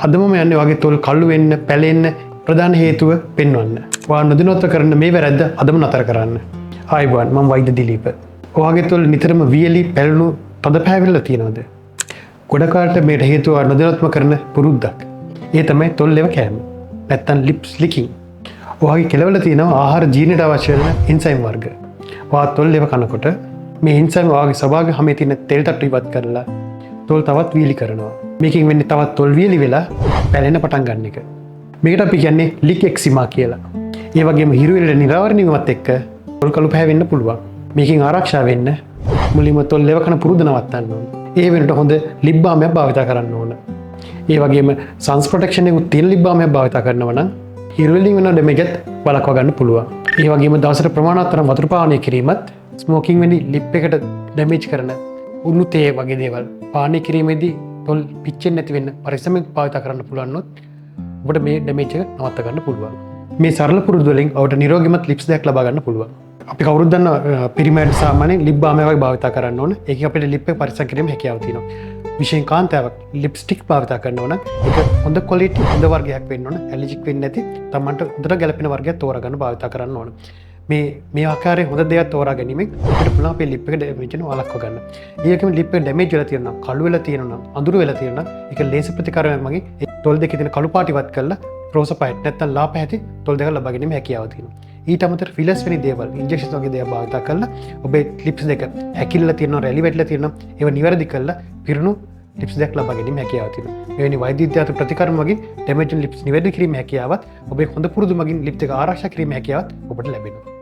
අදම යන්න වගේ තොල් කල්ලු වෙන්න පැලෙන්න ප්‍රධාන හේතුව පෙන්වන්න. වා නොදනොත්ව කරන්න මේ වැරැද්ද අදම නතර කරන්න. ආයිබුවන් මම වෛද්‍ය දිලීප. ඔයාගේ තොල් නිතරම වියලි පැලුණු තද පැහැවිල්ල තියෙනවද? ගොඩකාට මේට හේතුව නොදනොත්ම කරන පුරුද්දක්. ඒ තමයි තොල් ලෙව කෑම. නැත්තම් ලිප්ස් ලිකින්. ඔයාගේ කෙලවල තියෙනවා ආහාර ජීර්ණයට අවශ්‍ය වෙන එන්සයිම් වර්ග. ඔයා තොල් ලෙව කනකොට මේ එන්සයිම් ඔයාගේ සභාග හැමේ තියෙන තෙල් තට්ටු ඉවත් කරලා තොල් තවත් වීලි කරනවා. මේකෙන් වෙන්නේ තවත් තොල් වියලි වෙලා පැලෙන්න පටන් ගන්න එක. මේකට අපි කියන්නේ ලික් එක්සිමා කියලා. ඒ වගේම හිරුවෙලට නිරාවරණය වීමත් එක්ක තොල් කළු පැහැවෙන්න පුළුවන්. මේකෙන් ආරක්ෂා වෙන්න මුලින්ම තොල් ලෙව කන පුරුද්ද නවත්තන්න ඕන. ඒ වෙනකොට හොඳ ලිප් බාම්යක් භාවිත කරන්න ඕන. ඒ වගේම සන්ස් ප්‍රොටෙක්ෂන් එකක් තියෙන ලිප් බාම්යක් භාවිත කරනවා නම් හිරුවෙලින් වෙන ඩැමේජ් වළක්වා ගන්න පුළුවන්. ඒ වගේම දවසට ප්‍රමාණවත් තරම් වතුර පානය කිරීමත් ස්මෝකින් වැනි ලිප් එකට ඩැමේජ් කරන උණු තේ වගේ දේවල් පානය කිරීමේදී තොල් පිච්චෙන්නේ නැති වෙන්න පරිස්සමෙන් භාවිත කරන්න පුළුවන් නොත් ඔබට මේ ඩැමේජ් එක නවත්ත ගන්න පුළුවන්. මේ සරල පුරුදු වලින් ඔබට නිරෝගීමත් ලිප්ස් දෙකක් ලබා ගන්න පුළුවන්. අපි කවුරුත් දන්න පිරිමැඩ් සාමාන්‍යයෙන් ලිප් බාම් එකක් භාවිත කරන්න ඕන. ඒක අපිට ලිප් එක පරිස්සම් කිරීමේ හැකියාව තියෙනවා. විශේෂයෙන් කාන්තාවක් ලිප්ස්ටික් භාවිත කරනවා නම් ඒක හොඳ ක්වොලිටි හොඳ වර්ගයක් වෙන්න ඕන. ඇලර්ජික් වෙන්නේ නැති තමන්ට හොඳට ගැලපෙන වර්ගයක් තෝරාගෙන භාවිත කරන්න ඕන. මේ ආකාරයේ හොඳ දේවල් තෝරා ගැනීමෙන් අපිට පුළුවන් අපේ ලිප් එක ඩැමේජ් වෙන වළක්වා ගන්න. ඒකෙම ලිප් එක ඩැමේජ් වෙලා තියෙනවා, කළු වෙලා තියෙනවා, අඳුරු වෙලා තියෙනවා. ඒක ලේසර් ප්‍රතිකාරයෙන් මගින් ඒ තොල් දෙකේ තියෙන කළු පාට ඉවත් කරලා ප්‍රෝසපයිට් නැත්නම් ලා පැහැති තොල් දෙක ලබා ගැනීම හැකියාව තියෙනවා. ඊට අමතරව ෆිලර්ස් වැනි දේවල්, ඉන්ජෙක්ෂන්ස් වගේ දේවල් භාවිත කරලා ඔබේ ලිප්ස් දෙක හැකිලිලා තියෙනවා, රැලි වැටිලා තියෙනවා. ඒව නිවැරදි කරලා පිරුණු ලිප්ස් දෙක ලබා ගැනීම හැකියාව තියෙනවා. මෙවැනි වෛද්‍ය විද්‍යාත්මක ප්‍රතිකාර මගින් ඩැමේජ් ලිප්ස් නිවැරදි කිරීමේ හැකියාවත් ඔබේ හොඳ පුරුදු මගින් ලිප් දෙක ආරක්ෂා කිරීමේ හැකියාවත් ඔබට ලැබෙනවා.